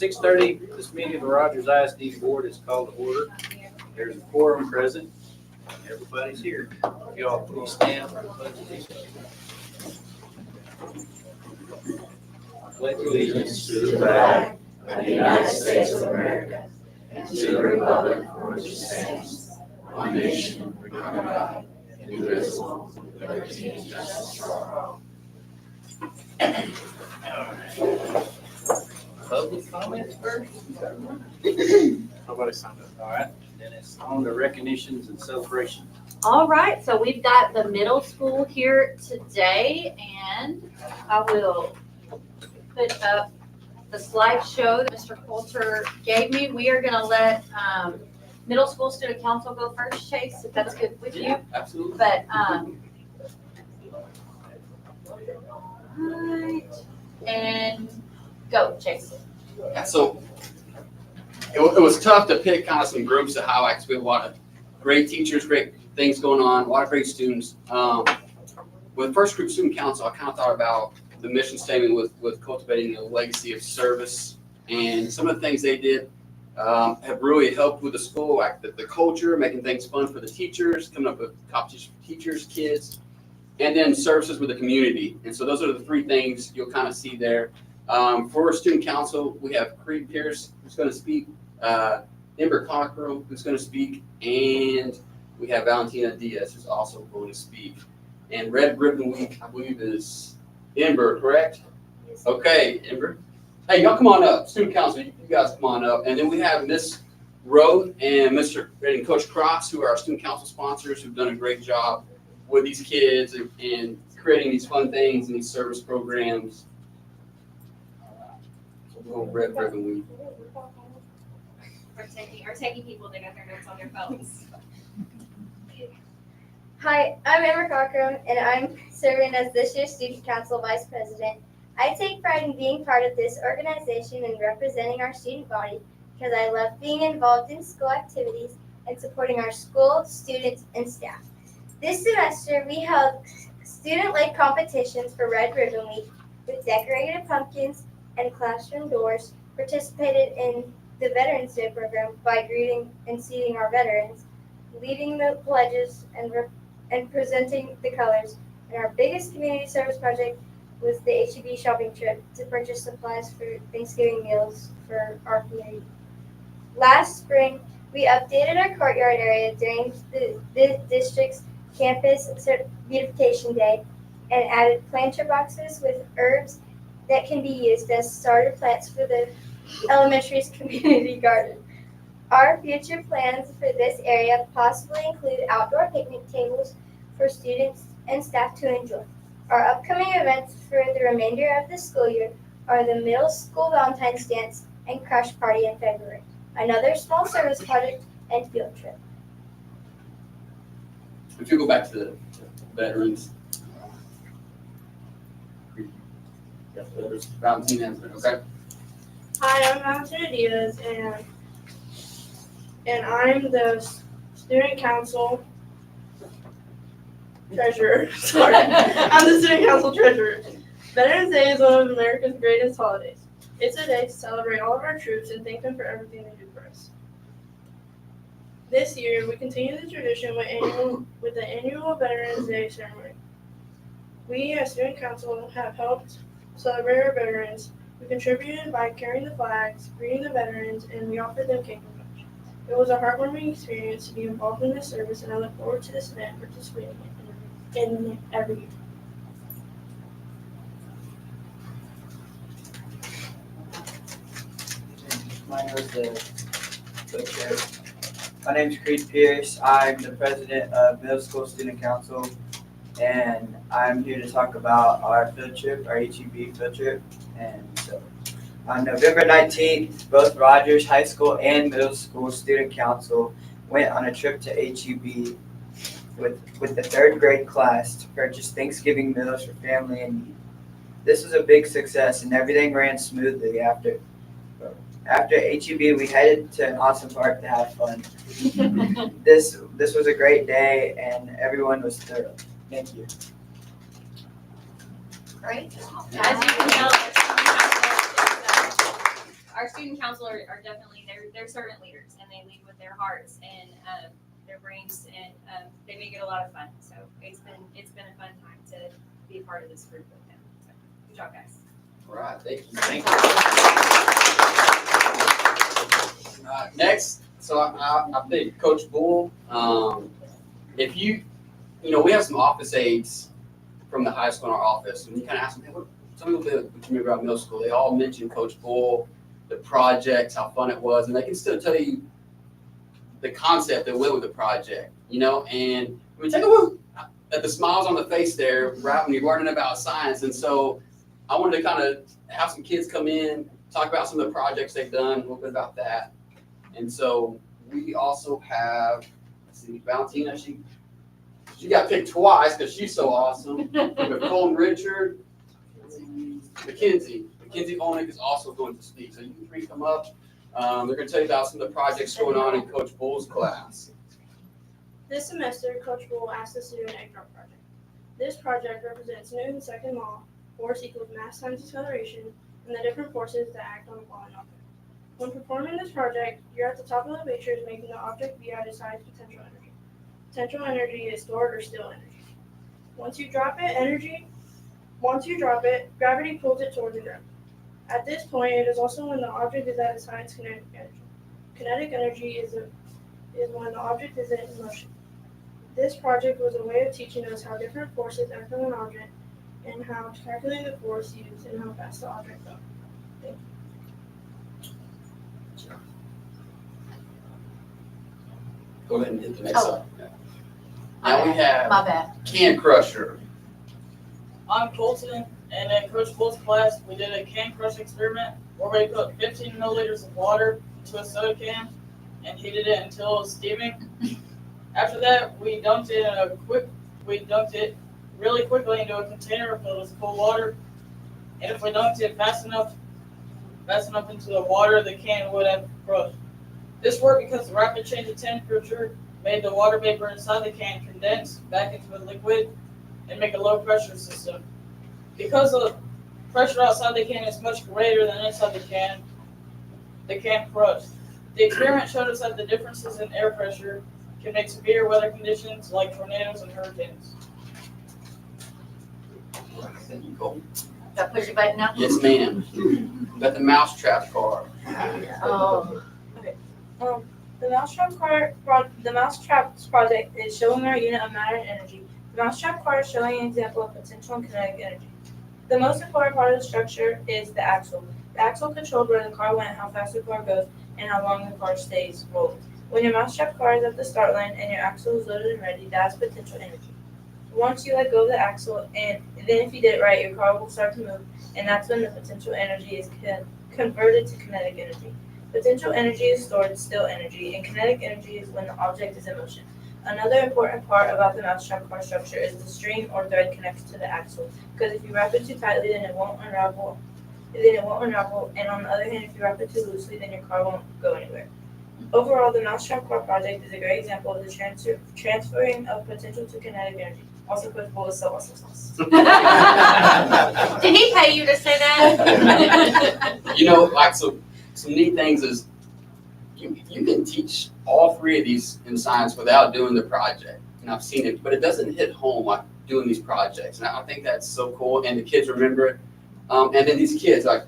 6:30, this meeting of the Rogers ISD Board is called to order. There's a quorum present. Everybody's here. You all please stand for the pledge of allegiance. Pledge allegiance to the flag of the United States of America and to the republic for which it stands, one nation, under God, indivisible, with liberty and justice for all. Public comments first. Nobody signed up. All right, then it's on to recognitions and celebrations. All right, so we've got the middle school here today, and I will put up the slideshow that Mr. Coulter gave me. We are gonna let middle school student council go first, Chase, if that's good with you. Absolutely. But, right, and go, Chase. Yeah, so it was tough to pick kind of some groups to highlight because we have a lot of great teachers, great things going on, a lot of great students. With First Group Student Council, I kind of thought about the mission statement with cultivating a legacy of service, and some of the things they did have really helped with the school, like the culture, making things fun for the teachers, coming up with competition for teachers, kids, and then services with the community. And so those are the three things you'll kind of see there. For Student Council, we have Creed Pierce who's going to speak, Ember Cockrell who's going to speak, and we have Valentina Diaz who's also going to speak. And Red Ribbon Week, I believe, is Ember, correct? Yes. Okay, Ember. Hey, y'all come on up. Student Council, you guys come on up. And then we have Miss Rowe and and Coach Cross, who are our Student Council sponsors, who've done a great job with these kids and creating these fun things and these service programs. Red Ribbon Week. Or taking people to get their notes on their phones. Hi, I'm Emma Cockrum, and I'm serving as this year's Student Council Vice President. I take pride in being part of this organization and representing our student body because I love being involved in school activities and supporting our school, students, and staff. This semester, we held student-led competitions for Red Ribbon Week with decorated pumpkins and classroom doors, participated in the Veterans Day program by greeting and seating our veterans, leading the pledges and presenting the colors. And our biggest community service project was the HEB shopping trip to purchase supplies for Thanksgiving meals for our community. Last spring, we updated our courtyard area during the district's campus beautification day and added planter boxes with herbs that can be used as starter plants for the elementary's community garden. Our future plans for this area possibly include outdoor picnic tables for students and staff to enjoy. Our upcoming events for the remainder of the school year are the middle school Valentine's dance and crush party in February, another small service project, and field trip. If you go back to the veterans. There's Valentina, okay? Hi, I'm Valentina Diaz, and I'm the Student Council Treasurer. Sorry, I'm the Student Council Treasurer. Veterans Day is one of America's greatest holidays. It's a day to celebrate all of our troops and thank them for everything they do for us. This year, we continue the tradition with the annual Veterans Day ceremony. We, as Student Council, have helped celebrate our veterans. We contributed by carrying the flags, greeting the veterans, and we offered them cake and lunch. It was a heartwarming experience to be involved in this service, and I look forward to this event participating in every year. My name is Creed Pierce. I'm the president of Middle School Student Council, and I'm here to talk about our field trip, our HEB field trip. And so on November 19th, both Rogers High School and Middle School Student Council went on a trip to HEB with the third grade class to purchase Thanksgiving meals for family in need. This was a big success and everything ran smoothly after HEB, we headed to an awesome park to have fun. This was a great day and everyone was thorough. Thank you. Great. As you can tell, our student council are definitely, they're servant leaders and they lead with their hearts and, their brains and, they make it a lot of fun. So it's been a fun time to be a part of this group with them. So good job, guys. All right, thank you. Thank Next, so I think Coach Bull, if you know, we have some office aides from the high school in our office, and you kind of ask them, hey, some people that you remember about middle school, they all mention Coach Bull, the projects, how fun it was, and they can still tell you the concept that went with the project, you know, and I mean, take a look at the smiles on the face there, right, when you're learning about science, and so I wanted to kind of have some kids come in, talk about some of the projects they've done, a little bit about that. And so we also have, let's see, Valentina, she got picked twice because she's so awesome. Nicole and Richard, Mackenzie Olnick is also going to speak. So you can three come up. They're going to tell you about some of the projects going on in Coach Bull's class. This semester, Coach Bull asked us to do an egg-drop project. This project represents Newton's second law, force equals mass times acceleration, and the different forces that act on a falling object. When performing this project, you're at the top of the matrix making the object be at its highest potential energy. Potential energy is stored or still energy. Once you drop it, gravity pulls it towards the ground. At this point, it is also when the object is at its highest kinetic energy. Kinetic energy is when the object is in motion. This project was a way of teaching us how different forces act on an object and how to calculate the force used and how fast the object goes. Thank you. Go ahead and hit the next slide. Now we have My bad. Can Crusher. I'm Colton, and in Coach Bull's class, we did a can crush experiment where we put 15 milliliters of water into a soda can and heated it until it was steaming. After that, we dumped it really quickly into a container filled with cold water. And if we dumped it fast enough into the water, the can would have crushed. This worked because the rapid change of temperature made the water vapor inside the can condense back into a liquid and make a low pressure system. Because the pressure outside the can is much greater than inside the can crushed. The experiment showed us that the differences in air pressure can make severe weather conditions like tornadoes and hurricanes. Thank you, Cole. Got to push your button now? Yes, ma'am. Got the mousetrap card. Oh. The Mousetrap project is showing our unit of matter and energy. The Mousetrap card is showing an example of potential and kinetic energy. The most important part of the structure is the axle. The axle controls where the car went, how fast the car goes, and how long the car stays rolled. When your Mousetrap car is at the start line and your axle is loaded and ready, that's potential energy. Once you let go of the axle, and then if you did it right, your car will start to move, and that's when the potential energy is converted to kinetic energy. Potential energy is stored still energy, and kinetic energy is when the object is in motion. Another important part about the Mousetrap car structure is the string or thread connects to the axle, because if you wrap it too tightly, then it won't unravel. And on the other hand, if you wrap it too loosely, then your car won't go anywhere. Overall, the Mousetrap car project is a great example of the transferring of potential to kinetic energy. Also, Coach Bull is so awesome. Did he pay you to say that? You know, like some neat things is you can teach all three of these in science without doing the project. And I've seen it, but it doesn't hit home like doing these projects. And I think that's so cool. And the kids remember it. And then these kids, like,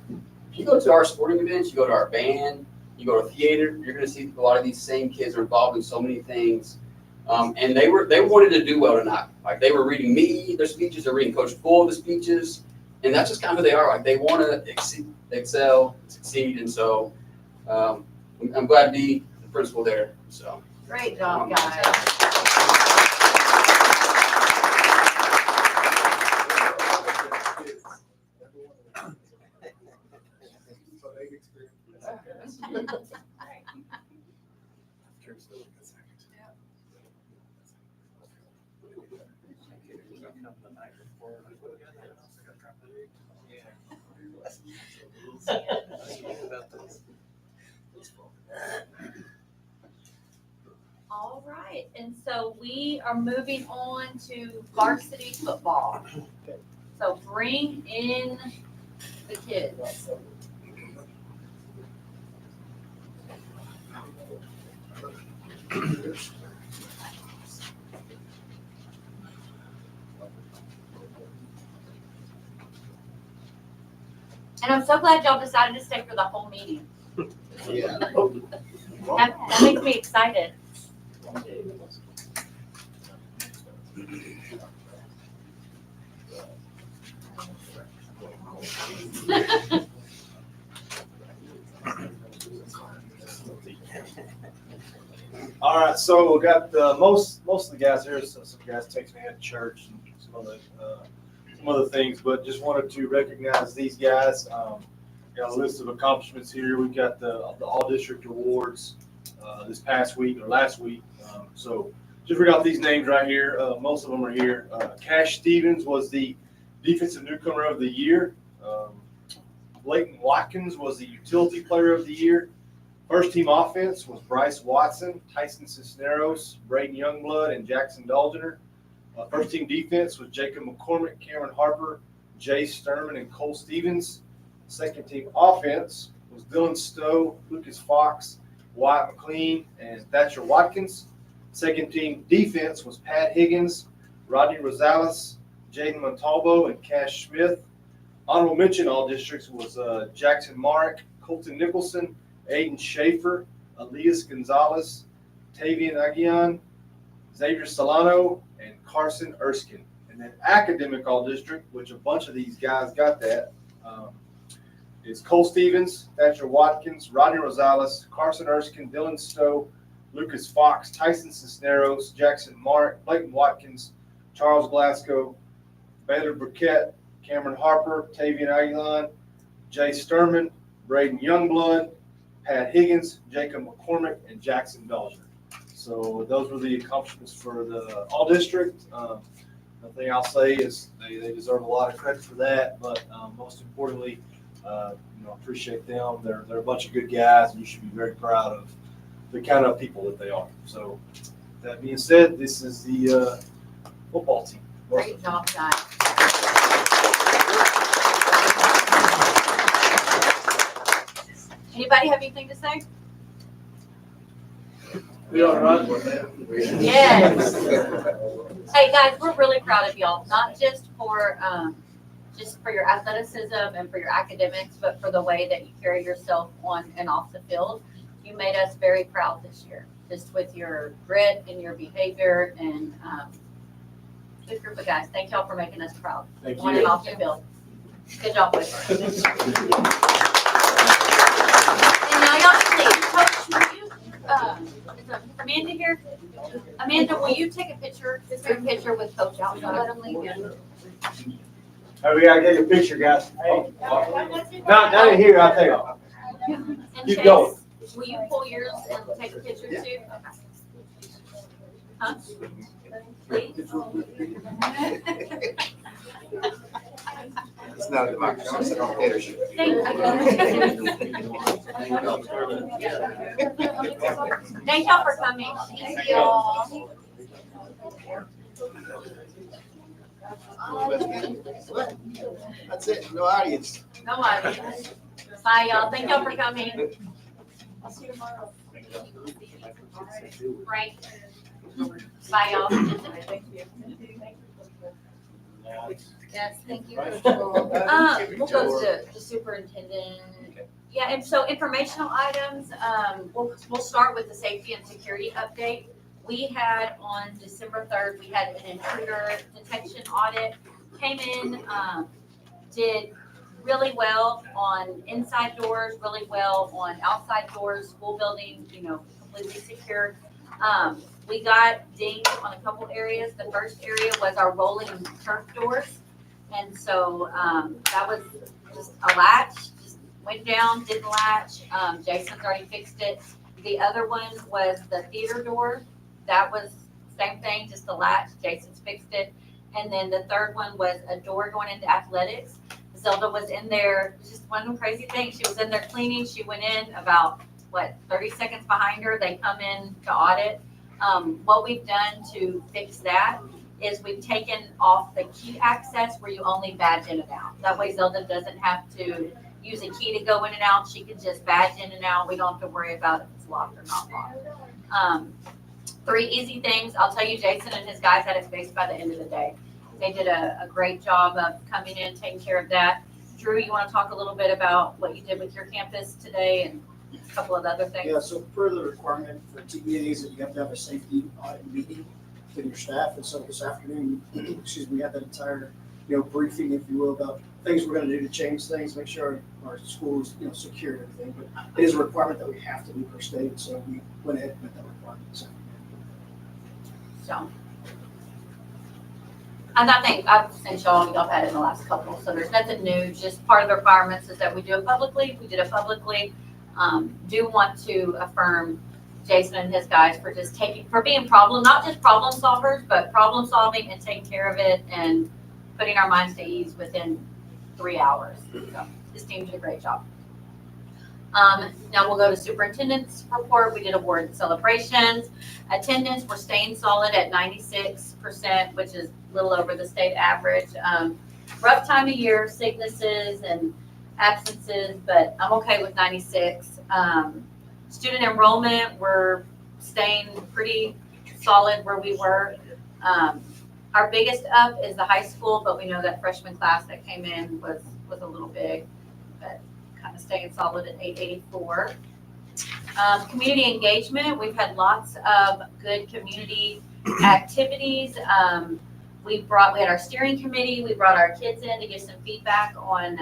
if you go to our sporting events, you go to our band, you go to theater, you're going to see a lot of these same kids are involved in so many things. And they wanted to do well tonight. Like, they were reading me, their speeches, they're reading Coach Bull, the speeches. And that's just kind of who they are. Like, they want to excel, succeed. And so I'm glad to be the principal there. So Great job, guys. All right, and so we are moving on to varsity football. So bring in the kids. And I'm so glad y'all decided to stay for the whole meeting. Yeah. That makes me excited. All right, so we got most of the guys here. So some guys text me at church and some other things, but just wanted to recognize these guys. Got a list of accomplishments here. We've got the all district awards this past week or last week. So just read off these names right here. Most of them are here. Cash Stevens was the defensive newcomer of the year. Leighton Watkins was the utility player of the year. First team offense was Bryce Watson, Tyson Cisneros, Braden Youngblood, and Jackson Dalgener. First team defense was Jacob McCormick, Cameron Harper, Jay Sturman, and Cole Stevens. Second team offense was Dylan Stowe, Lucas Fox, Wyatt McLean, and Thatcher Watkins. Second team defense was Pat Higgins, Rodney Rosales, Jaden Montalvo, and Cash Smith. Honorable mention all districts was Jackson Marek, Colton Nicholson, Aiden Schaefer, Elias Gonzalez, Tavian Aguian, Xavier Solano, and Carson Erskine. And then academic all district, which a bunch of these guys got that, is Cole Stevens, Thatcher Watkins, Rodney Rosales, Carson Erskine, Dylan Stowe, Lucas Fox, Tyson Cisneros, Jackson Mark, Clayton Watkins, Charles Glasgow, Baylor Burkett, Cameron Harper, Tavian Aguilan, Jay Sturman, Braden Youngblood, Pat Higgins, Jacob McCormick, and Jackson Dalgener. So those were the accomplishments for the all district. The thing I'll say is they deserve a lot of credit for that, but most importantly, appreciate them. They're a bunch of good guys, and you should be very proud of the kind of people that they are. So that being said, this is the football team. Great job, guys. Anybody have anything to say? We all right? Yes. Hey, guys, we're really proud of y'all, not just for your athleticism and for your academics, but for the way that you carry yourself on and off the field. You made us very proud this year, just with your grit and your behavior, and good group of guys. Thank y'all for making us proud Thank on and you. off the field. Good job, boys. And now y'all can leave. Coach, will you, is Amanda here? Amanda, will you take a picture with Coach out? Let him leave. Oh, we gotta get a picture, guys. Hey, not in here, I'll take off. And Keep Chase, going. will you pull yours and take a picture too? Okay. Huh? Please? It's not a democracy, it's a dictatorship. Thank y'all for coming. Thank y'all. That's it, no audience. No audience. Bye, y'all. Thank y'all for coming. I'll see you tomorrow. Frank. Bye, y'all. Thank you. Yes, thank you. We'll go to the superintendent. Yeah, and so informational items, we'll start with the safety and security update. We had on December 3rd, we had an intruder detection audit, came in, did really well on inside doors, really well on outside doors, school building, completely secure. We got dinged on a couple areas. The first area was our rolling turf doors. And so that was just a latch, just went down, didn't latch. Jason's already fixed it. The other one was the theater door. That was same thing, just a latch. Jason's fixed it. And then the third one was a door going into athletics. Zelda was in there, just one of them crazy things. She was in there cleaning. She went in about, 30 seconds behind her. They come in to audit. What we've done to fix that is we've taken off the key access where you only badge in and out. That way Zelda doesn't have to use a key to go in and out. She can just badge in and out. We don't have to worry about if it's locked or not locked. 3 easy things. I'll tell you, Jason and his guys had it fixed by the end of the day. They did a great job of coming in, taking care of that. Drew, you want to talk a little bit about what you did with your campus today and a couple of other things? Yeah, so per the requirement for TBAs that you have to have a safety audit meeting with your staff, and so this afternoon, excuse me, we had that entire, briefing, if you will, about things we're gonna do to change things, make sure our schools, secure and everything, but it is a requirement that we have to do per state, so we went ahead and met that requirement, so. So. And I think I've sent y'all had it in the last couple, so there's nothing new, just part of the requirements is that we do it publicly. We did it publicly. Do want to affirm Jason and his guys for just being not just problem solvers, but problem solving and taking care of it and putting our minds to ease within 3 hours. So this team did a great job. Now we'll go to superintendent's report. We did award celebrations. Attendance, we're staying solid at 96%, which is a little over the state average. Rough time of year, sicknesses and absences, but I'm okay with 96. Student enrollment, we're staying pretty solid where we were. Our biggest up is the high school, but we know that freshman class that came in was a little big, but kind of staying solid at 884. Community engagement, we've had lots of good community activities. We had our steering committee. We brought our kids in to give some feedback on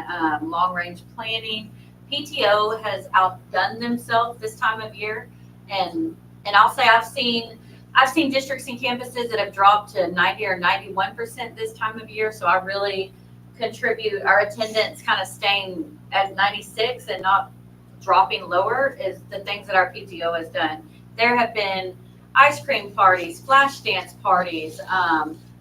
long range planning. PTO has outdone themselves this time of year, and I'll say I've seen districts and campuses that have dropped to 90 or 91% this time of year. So I really contribute our attendance kind of staying at 96 and not dropping lower is the things that our PTO has done. There have been ice cream parties, flash dance parties,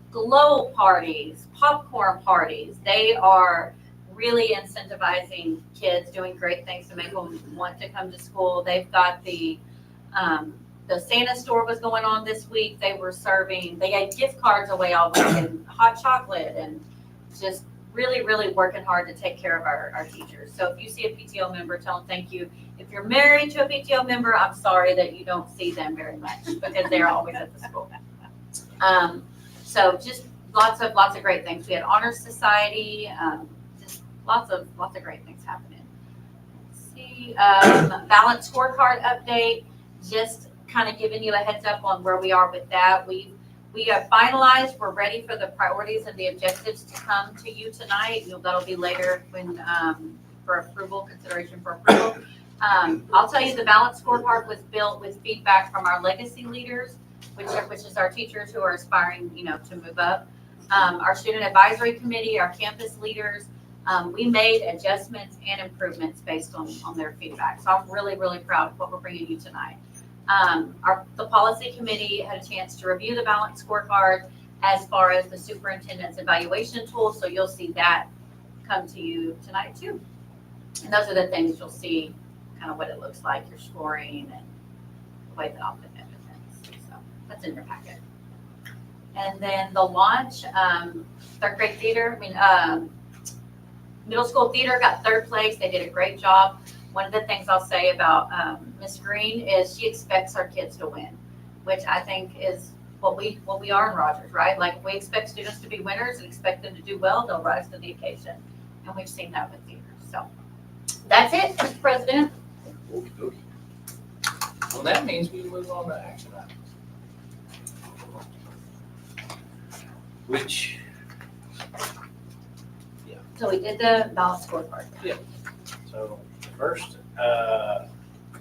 glow parties, popcorn parties. They are really incentivizing kids, doing great things to make them want to come to school. They've got the Santa store was going on this week. They had gift cards away all week and hot chocolate and just really, really working hard to take care of our teachers. So if you see a PTO member, tell them thank you. If you're married to a PTO member, I'm sorry that you don't see them very much because they're always at the school. So just lots of great things. We had Honor Society, just lots of great things happening. Let's see, balanced scorecard update, just kind of giving you a heads up on where we are with that. We have finalized, we're ready for the priorities and the objectives to come to you tonight. That'll be later when for approval, consideration for approval. I'll tell you the balanced scorecard was built with feedback from our legacy leaders, which is our teachers who are aspiring, to move up. Our student advisory committee, our campus leaders, we made adjustments and improvements based on their feedback. So I'm really, really proud of what we're bringing you tonight. The policy committee had a chance to review the balanced scorecard as far as the superintendent's evaluation tool. So you'll see that come to you tonight too. And those are the things you'll see, kind of what it looks like, your scoring and the way that I'll put everything. So that's in your packet. And then the launch, third grade theater, middle school theater got 3rd place. They did a great job. One of the things I'll say about Miss Green is she expects our kids to win, which I think is what we are in Rogers, right? Like if we expect students to be winners and expect them to do well, they'll rise to the occasion. And we've seen that with theater. So that's it, Mr. President. Okey dokey. Well, that means we move on to action items. Which, So we did the balanced scorecard. so first,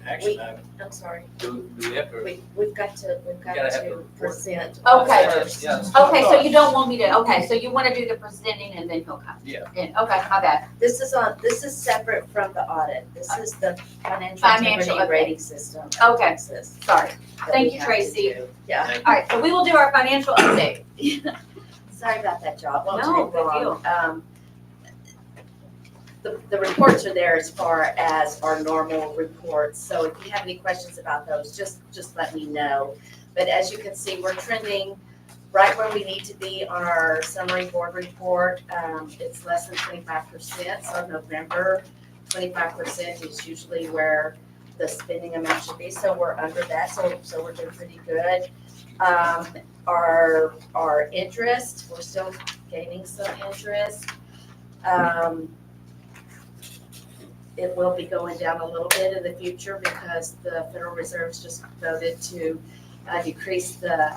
action item, I'm sorry, do we have to? we've got to gotta have to present. Okay. first. Yeah. Okay, so you don't want me to, okay, so you want to do the presenting and then he'll come Yeah. in. Okay, my bad. This is separate from the audit. This is the financial Financial integrity update. rating system. of Okay. Texas Sorry. that Thank we you, have to Tracy. do. Yeah, All right, so we will do our financial update. sorry about that, job. Won't No, take good long. The reports are there as far as our normal reports, so if you have any questions about those, just let me know. But as you can see, we're trending right where we need to be on our summary board report. It's less than 25%, so November, 25% is usually where the spending amount should be, so we're under that, so we're doing pretty good. Our interest, we're still gaining some interest. It will be going down a little bit in the future because the Federal Reserve's just voted to decrease the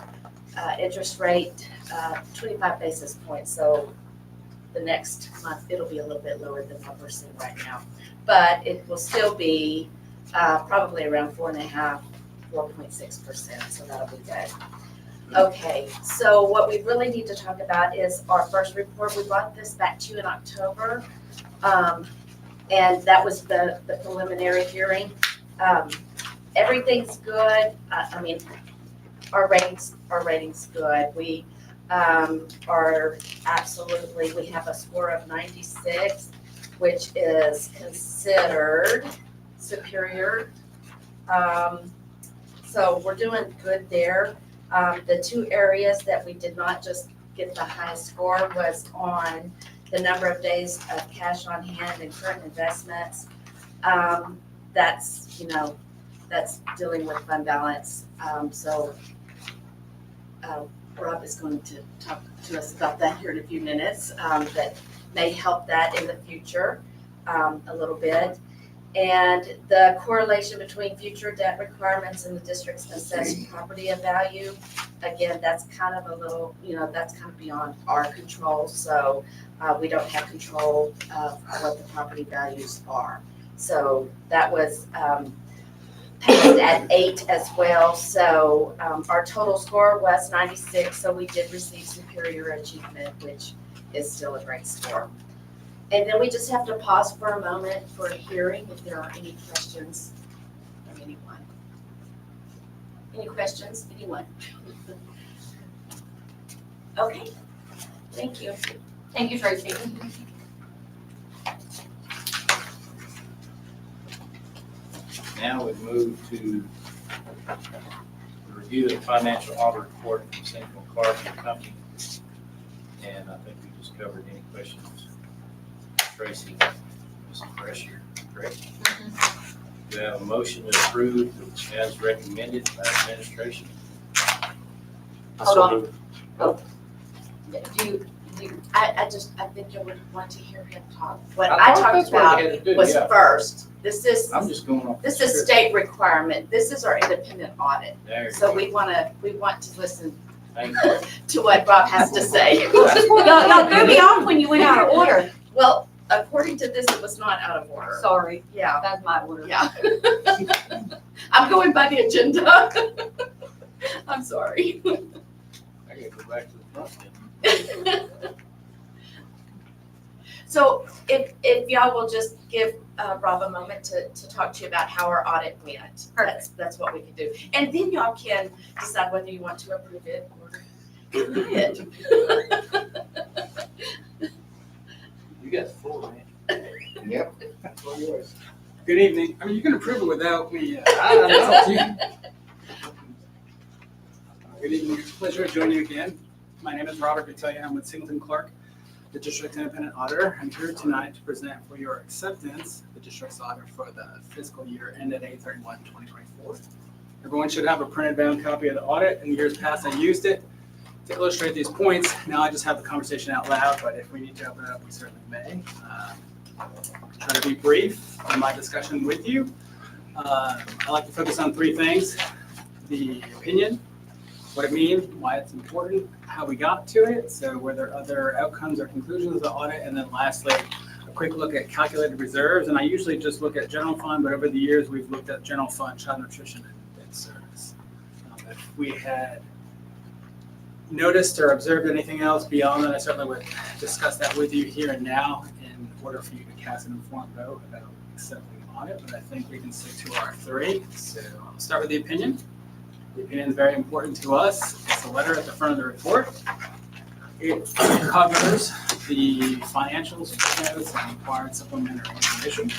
interest rate 25 basis points. So the next month, it'll be a little bit lower than what we're seeing right now. But it will still be probably around 4.5%, 4.6%, so that'll be good. Okay, so what we really need to talk about is our first report. We brought this back to you in October. And that was the preliminary hearing. Everything's good. I mean, our rating's good. We are absolutely, we have a score of 96, which is considered superior. So we're doing good there. The two areas that we did not just get the highest score was on the number of days of cash on hand and current investments. That's, that's dealing with fund balance. So Rob is going to talk to us about that here in a few minutes. That may help that in the future a little bit. And the correlation between future debt requirements and the district's assessed property value, again, that's kind of a little, that's kind of beyond our control. So we don't have control of what the property values are. So that was passed at 8 as well. So our total score was 96. So we did receive superior achievement, which is still a great score. And then we just have to pause for a moment for a hearing if there are any questions from anyone. Any questions, anyone? Okay, thank you. Thank you, Tracy. Now we move to the review of the financial audit report from Central Clark and Company. And I think we just covered any questions. Tracy, Ms. Fresh here, correct? Do you have a motion to approve as recommended by administration? Hold on. I think you would want to hear him talk. What I talked about was first. This is going off. This is state requirement. This is our independent audit. There you So go. we want to listen Thank you. to what Rob has to say. Y'all threw me off when you went out of order. Well, according to this, it was not out of order. Sorry, Yeah, that's my order. yeah. I'm going by the agenda. I'm sorry. I gotta go back to the front then. So if y'all will just give Rob a moment to talk to you about how our audit went. That's what we can do. And then y'all can decide whether you want to approve it or deny it. You got the floor, man. Yep. Good evening. I mean, you can approve it without me. I know. It's up to you. Good evening. It's a pleasure to join you again. My name is Robert Battaglia. I'm with Singleton Clark, the District Independent Auditor. I'm here tonight to present for your acceptance the district's audit for the fiscal year ended 8/31/2024. Everyone should have a printed bound copy of the audit. In years past, I used it to illustrate these points. Now I just have the conversation out loud, but if we need to open it up, we certainly may. Try to be brief in my discussion with you. I like to focus on three things: the opinion, what it means, why it's important, how we got to it, so were there other outcomes or conclusions of the audit, and then lastly, a quick look at calculated reserves. And I usually just look at general fund, but over the years, we've looked at general fund, child nutrition, and debt service. If we had noticed or observed anything else beyond that, I certainly would discuss that with you here and now in order for you to cast an informed vote about accepting the audit, but I think we can stick to our three. So I'll start with the opinion. The opinion is very important to us. It's a letter at the front of the report. It covers the financials, notes, and required supplementary information.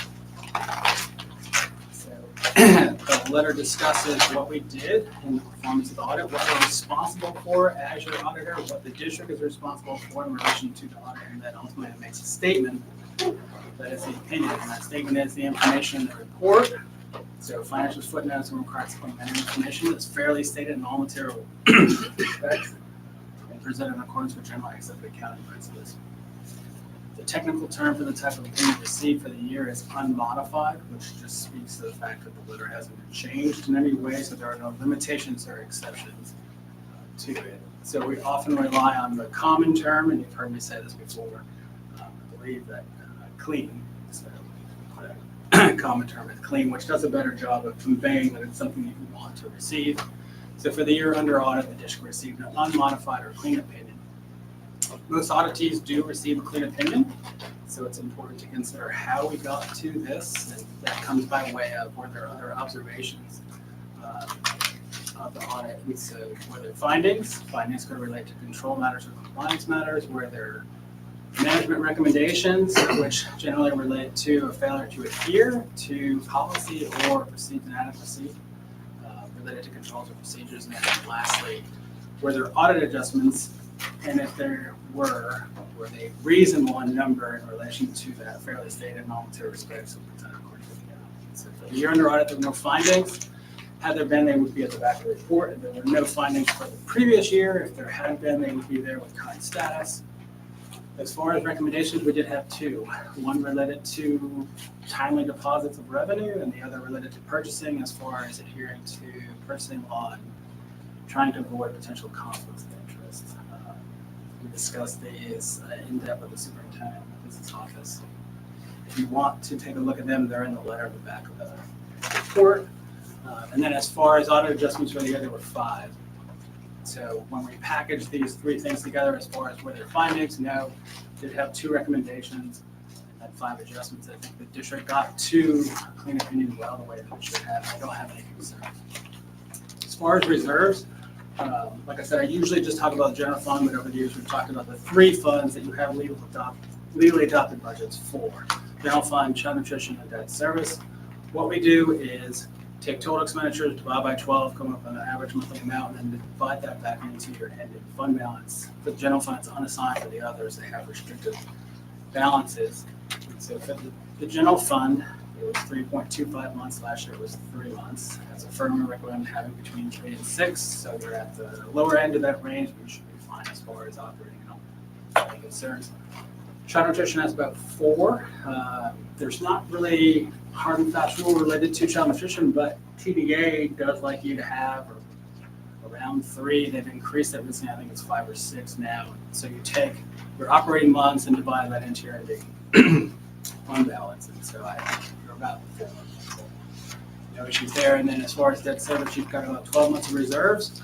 So the letter discusses what we did in the performance of the audit, what we're responsible for as your auditor, what the district is responsible for in relation to the audit, and then ultimately it makes a statement that is the opinion. And that statement is the information in the report So financial footnotes and required supplementary information that's fairly stated in all material respects and presented in accordance with generally accepted accounting principles. The technical term for the type of payment received for the year is unmodified, which just speaks to the fact that the letter hasn't been changed in any way, so there are no limitations or exceptions to it. So we often rely on the common term, and you've heard me say this before. I believe that clean, so we put a common term as clean, which does a better job of conveying that it's something that you want to receive. So for the year under audit, the district received an unmodified or clean opinion. Most auditees do receive a clean opinion, so it's important to consider how we got to this, and that comes by way of were there other observations of the audit. And so were there findings? Findings could relate to control matters or compliance matters. Were there management recommendations, which generally relate to a failure to adhere to policy or perceived inadequacy related to controls or procedures? And then lastly, were there audit adjustments? And if there were they reasonable in number in relation to that fairly stated in all material respects of the according to the accounting? So for the year under audit, there were no findings. Had there been, they would be at the back of the report. If there were no findings for the previous year, if there had been, they would be there with current status. As far as recommendations, we did have two. One related to timely deposits of revenue, and the other related to purchasing as far as adhering to purchasing law and trying to avoid potential conflicts of interest. We discussed these in depth with the superintendent of the business office. If you want to take a look at them, they're in the letter at the back of the report. And then as far as audit adjustments for the year, there were 5. So when we packaged these 3 things together, as far as were there findings, no, did have 2 recommendations and had 5 adjustments. I think the district got to a clean opinion well the way that it should have. I don't have any concerns. As far as reserves, like I said, I usually just talk about the general fund, but over the years we've talked about the 3 funds that you have legally adopted budgets for: general fund, child nutrition, and debt service. What we do is take total expenditures, divide by 12, come up with an average monthly amount, and then divide that back into your ending fund balance. For the general fund, it's unassigned. For the others, they have restricted balances. So for the general fund, it was 3.25 months. Last year it was 3 months. As a firm, we recommend having between 3 and 6. So you're at the lower end of that range, but you should be fine as far as operating and all concerns. Child nutrition has about 4. There's not really hard and fast rule related to child nutrition, but TBA does like you to have around 3. They've increased it recently. I think it's 5 or 6 now. So you take your operating months and divide that into your ending fund balance. And so I think you're about 4. No issues there. And then as far as debt service, you've got about 12 months of reserves,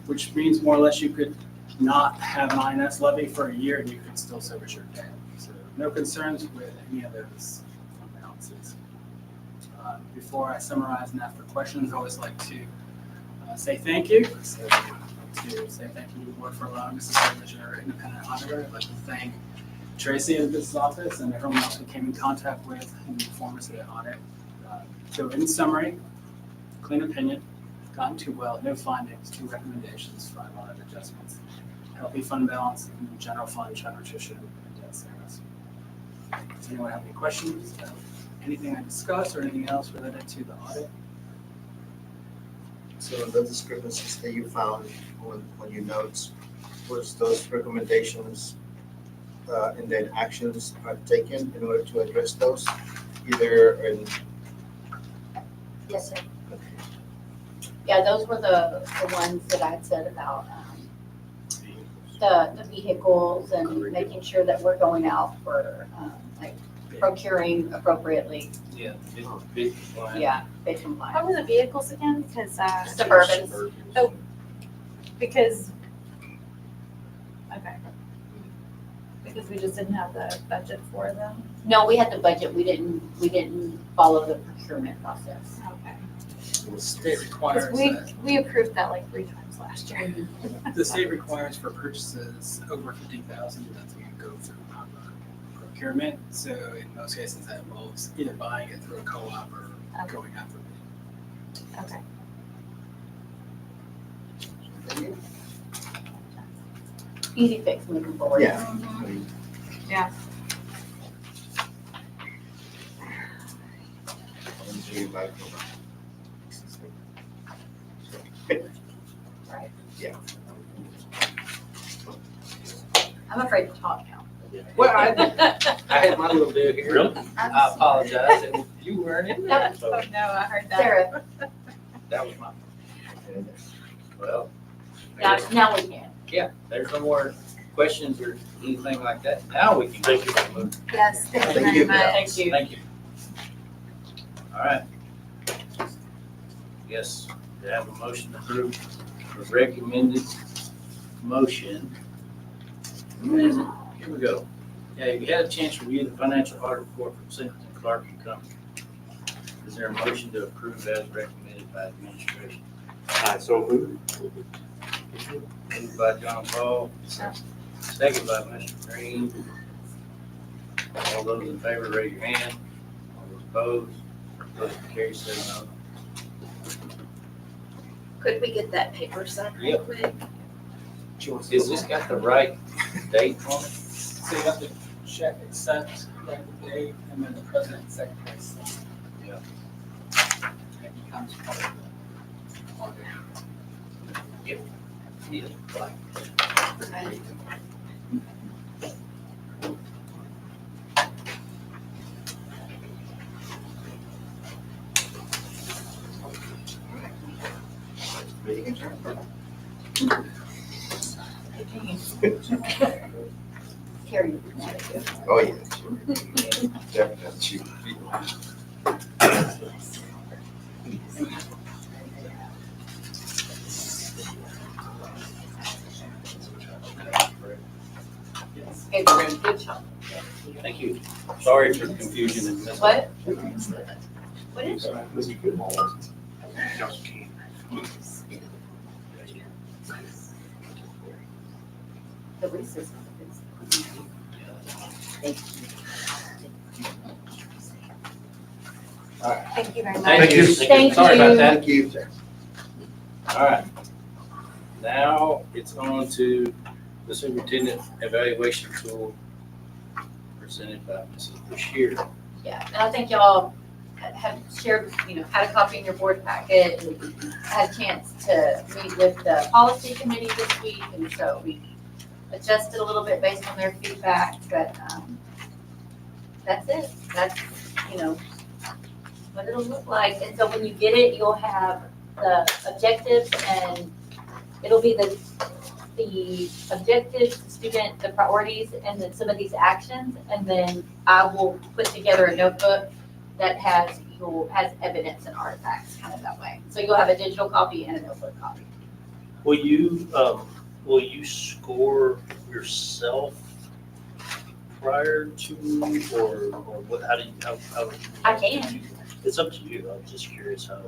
which means more or less you could not have an INS levy for a year and you could still service your debt. So no concerns with any of those fund balances. Before I summarize and after questions, I always like to say thank you. So to say thank you to the board for allowing us to serve as your independent auditor. I'd like to thank Tracy in the business office and everyone else we came in contact with in the performance of the audit. So in summary, clean opinion, gotten too well, no findings, 2 recommendations, 5 audit adjustments, healthy fund balance, and general fund, child nutrition, and debt service. Does anyone have any questions about anything I discussed or anything else related to the audit? So the discrepancies that you found on your notes, was those recommendations and then actions are taken in order to address those, either in. Yes, sir. Yeah, those were the ones that I had said about the vehicles and making sure that we're going out for like procuring appropriately. Yeah, big line. Yeah, big compliance. What were the vehicles again? Because, Suburbans. Oh. because, okay. Because we just didn't have the budget for them? No, we had the budget. We didn't follow the procurement process. Okay. The state requires Because we approved that like 3 times last year. the state requires for purchases over 50,000 that we go through procurement. So in most cases, that involves either buying it through a co-op or Okay. going out for bid. Okay. Easy fix moving forward. Yeah. Yeah. be back from. I'm afraid to talk now. Well, I had my little deal here. I'm I apologize, and you weren't in there, so Oh, no, I heard that. Sarah, that was my, well. I now, guess- now we can. Yeah, there's no more questions or anything like that. Now we can. Thank you. Yes, thank you Thank very you. much. Thank you. Thank you. All right. Yes, we have a motion to approve the recommended motion. Where is it? Here we go. Yeah, you had a chance to review the financial audit report from Singleton Clark and Company. Is there a motion to approve as recommended by administration? So moved. Moved by John Paul, second by Mr. Green. All those in favor, raise your hand. All those opposed, motion carries 7-0. Could we get that paper signed real quick? Is this got the right date on it? So you have to check accept, like the date, and then the president and secretary sign. Yeah. And it becomes part of the order. Yeah. Meeting adjourned. Carrie. Oh, yeah. Definitely. It's good job. Thank you. Sorry for the confusion and mess. What? What is it? The recess. Thank you very much. Thank you. Thank Sorry about you. that. Thank you. All right. Now it's on to the superintendent evaluation tool presented by Mrs. Bashir. Yeah, and I think y'all have shared, had a copy in your board packet and had a chance to meet with the policy committee this week. And so we adjusted a little bit based on their feedback, but that's it. That's, what it'll look like. And so when you get it, you'll have the objectives and it'll be the objectives, the student, the priorities, and then some of these actions. And then I will put together a notebook that has evidence and artifacts kind of that way. So you'll have a digital copy and a notebook copy. Will you score yourself prior to, or what, how do you, how? I can. It's up to you, I'm just curious how,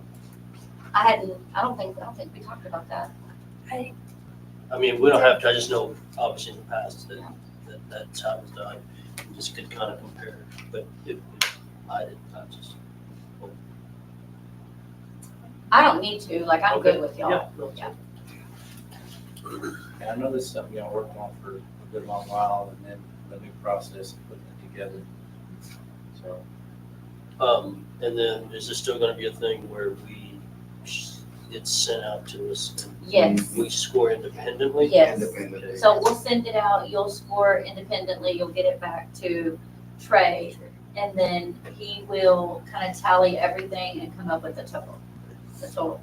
I don't think we talked about that. I mean, we don't have to, I just know, obviously in the past, that's how it was done. You just could kind of compare, but if I didn't, I just. I don't need to, I'm good with y'all. Yeah, no, Yeah. And I know this is something y'all worked on for a good long while, and then the new process of putting it together. So, And then is this still gonna be a thing where it's sent out to us Yes, and we score independently? yes. Independently. So we'll send it out, you'll score independently, you'll get it back to Trey, and then he will kind of tally everything and come up with the total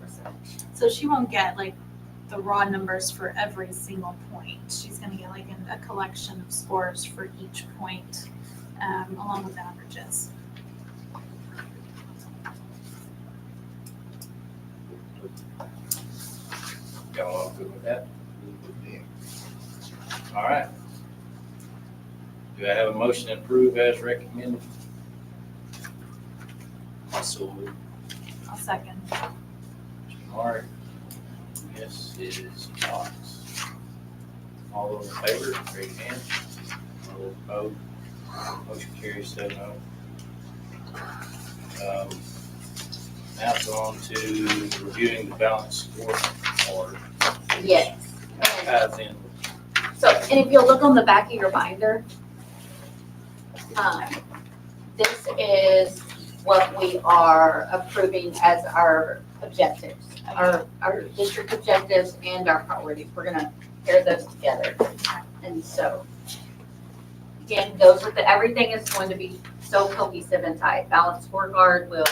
percentage. So she won't get the raw numbers for every single point. She's gonna get a collection of scores for each point, along with averages. y'all all good with that? All right. Do I have a motion to approve as recommended? So I'll second. Mr. Mark? Yes, it is Cox. All those in favor, raise your hand. All those opposed, motion carries 7-0. Now it's on to reviewing the balance score. Yes. Ties in. So, and if you'll look on the back of your binder, this is what we are approving as our objectives, our district objectives and our priorities. We're gonna pair those together. And so, again, goes with everything is going to be so cohesive and tight. Balanced scorecard will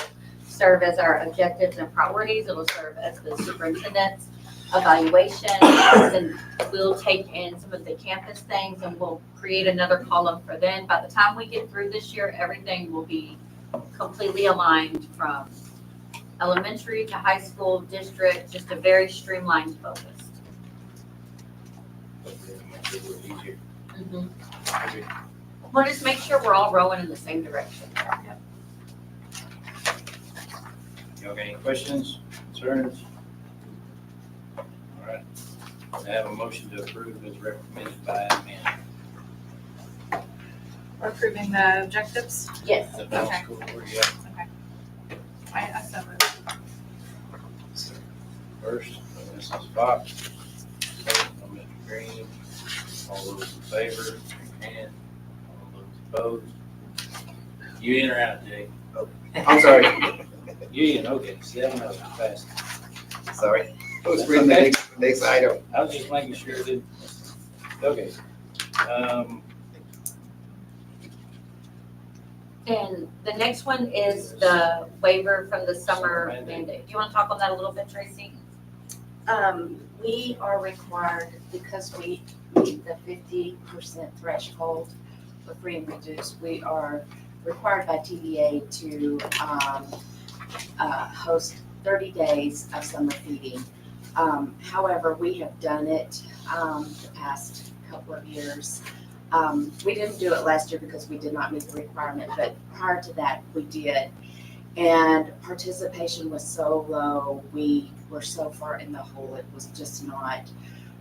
serve as our objectives and priorities. It'll serve as the superintendent's evaluation. Then we'll take in some of the campus things and we'll create another column for them. By the time we get through this year, everything will be completely aligned from elementary to high school, district, just a very streamlined focus. Hopefully it'll make it a little easier. Okay. We'll just make sure we're all rowing in the same direction. Y'all got any questions, concerns? All right. I have a motion to approve as recommended by Amanda. We're approving the objectives. Yes. The middle Okay. school board, yeah. I so moved. First, Mrs. Fox, second, by Mr. Green. All those in favor, raise your hand. All those opposed. You in or out, Jay? I'm sorry, You in, okay, 7-0, passed. sorry. I was reading the next item. I was just making sure that, okay. And the next one is the waiver from the summer mandate. Do you want to talk on that a little bit, Tracy? We are required, because we meet the 50% threshold for free and reduced, we are required by TVA to host 30 days of summer feeding. However, we have done it the past couple of years. We didn't do it last year because we did not meet the requirement, but prior to that, we did. And participation was so low, we were so far in the hole, it was just not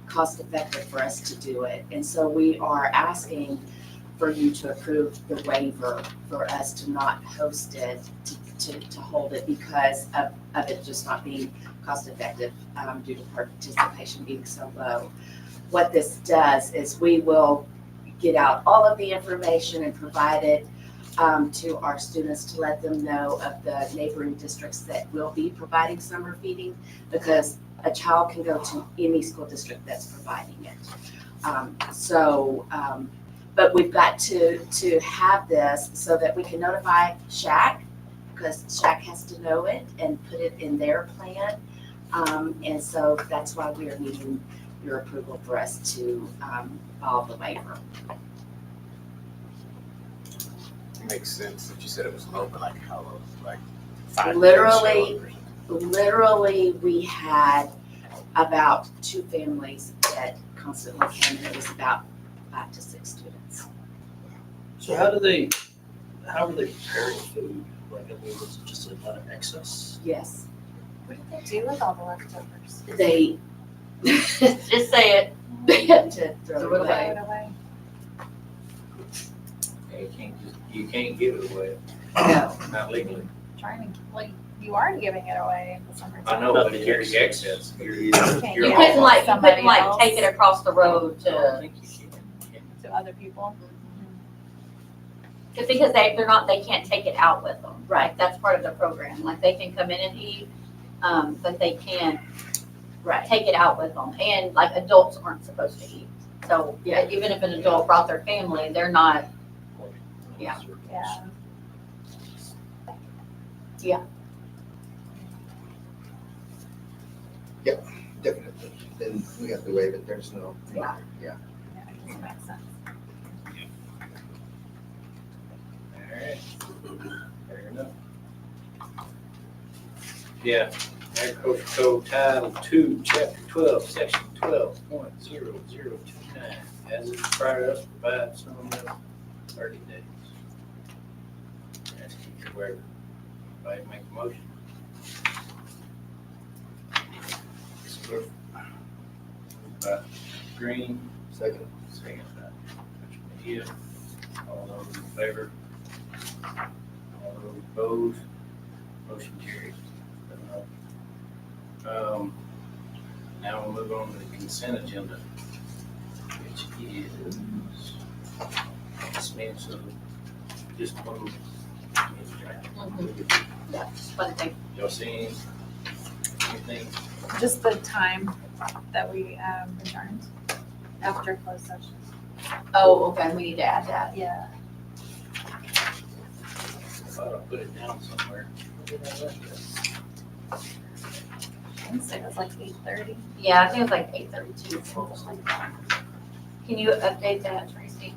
cost effective for us to do it. And so we are asking for you to approve the waiver for us to not host it, to hold it because of it just not being cost effective due to participation being so low. What this does is we will get out all of the information and provide it to our students to let them know of the neighboring districts that will be providing summer feeding, because a child can go to any school district that's providing it. But we've got to have this so that we can notify SHAC, because SHAC has to know it and put it in their plan. And so that's why we are needing your approval for us to follow the waiver. Makes sense that you said it was low, but like how low? Like 5 Literally, we had about 2 families that constantly came, and it was about 5 to 6 students. So how are they preparing food? Like, I mean, is it just a lot of excess? Yes, What did they do with all the leftovers? they, Just say it. they had to throw Throw it it Throw away. it away. You can't give it away, No, not legally. Trying to, like, you are giving it away in the summertime. I know, but here's the excess. You You can't couldn't give it like, to somebody else, take it across the road I don't to, think you can. to other people. just because they can't take it out with them. Right. That's part of the program. Like, they can come in and eat, but they can't take it out with them. And like, adults aren't supposed to eat. So Yeah. even if an adult brought their family, they're not, Yeah. Yeah. Definitely. Then we have to waive it. There's no. Yeah. Yeah, it just makes sense. Alright. Fair enough. Yeah, Agriculture Code Title 2, Chapter 12, Section 12.0029, as it requires us to provide some milk 30 days. That's your waiver. Anybody make a motion? By Green, Second. second by Mr. Mejia. All those in favor? All those opposed? Motion carries. Now we'll move on to the consent agenda, which is, this means just one. Yeah, just one thing. Y'all see anything? Just the time that we adjourned after closed session. Oh, okay, we need to add that. Yeah. I thought I put it down somewhere. I think it was like 8:30. Yeah, I think it was like 8:32. Can you update that, Tracy?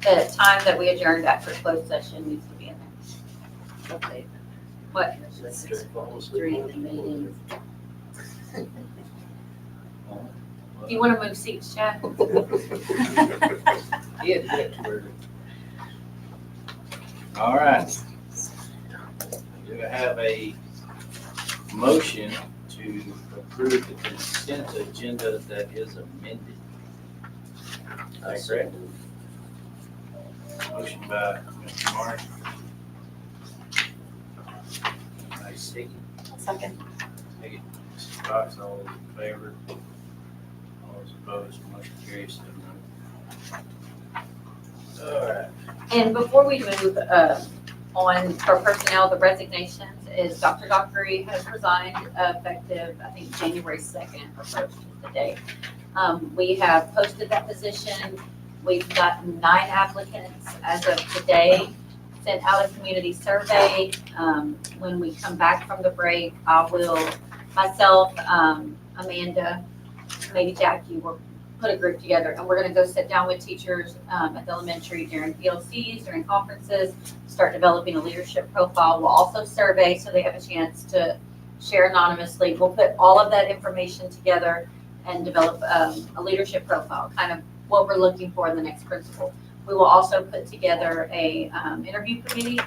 The time that we adjourned after closed session needs to be in there. Update. What? During the meeting. You want to move seats, Chad? All right. Do I have a motion to approve the consent agenda that is amended? I correct? Motion by Mr. Martin. I see. Second. Second, Mrs. Cox, all those in favor? All those opposed, motion carries 7-0. All right. And before we move on for personnel, the resignations is Dr. Dockery has resigned effective, I think, January 2nd or 1st is the day. We have posted that position. We've gotten 9 applicants as of today, sent out a community survey. When we come back from the break, I will, myself, Amanda, maybe Jackie, will put a group together and we're gonna go sit down with teachers at the elementary during PLCs, during conferences, start developing a leadership profile. We'll also survey so they have a chance to share anonymously. We'll put all of that information together and develop a leadership profile, kind of what we're looking for in the next principal. We will also put together a interview committee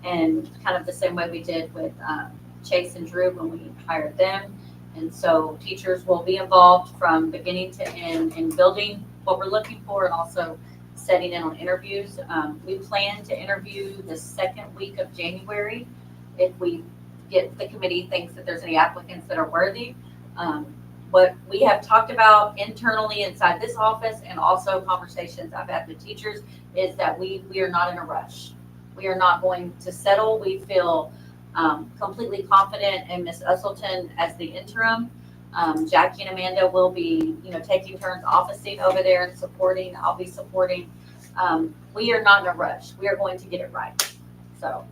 and kind of the same way we did with Chase and Drew when we hired them. And so teachers will be involved from beginning to end in building what we're looking for and also setting in on interviews. We plan to interview the second week of January if we get, the committee thinks that there's any applicants that are worthy. What we have talked about internally inside this office and also conversations I've had with teachers is that we are not in a rush. We are not going to settle. We feel completely confident in Ms. Usselton as the interim. Jackie and Amanda will be, taking turns officing over there and supporting. I'll be supporting. We are not in a rush. We are going to get it right. So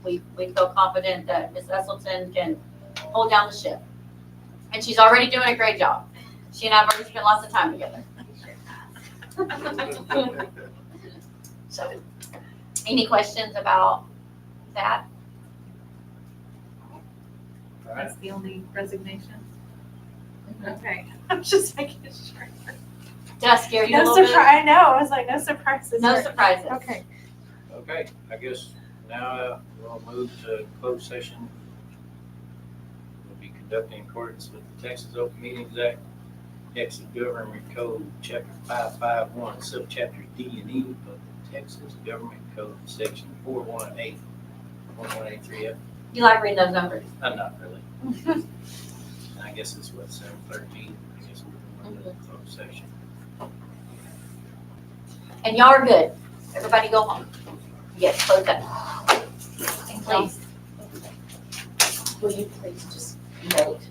we feel confident that Ms. Usselton can hold down the ship. And she's already doing a great job. She and I have already spent lots of time together. So, any questions about that? That's the only resignation. Okay, I'm just making sure. Did I scare you a No little bit? surprise. I know. I was like, no surprises. No surprises. Okay. Okay, I guess now we'll move to closed session. We'll be conducting in accordance with the Texas Open Meetings Act, Texas Government Code, Chapter 551, Subchapter D and E of the Texas Government Code, Section 418, 1183F. You like reading those numbers? I'm not really. And I guess it's what, 713? I guess we're going to closed session. And y'all are good. Everybody go home. Yes, close that. And please, will you please just note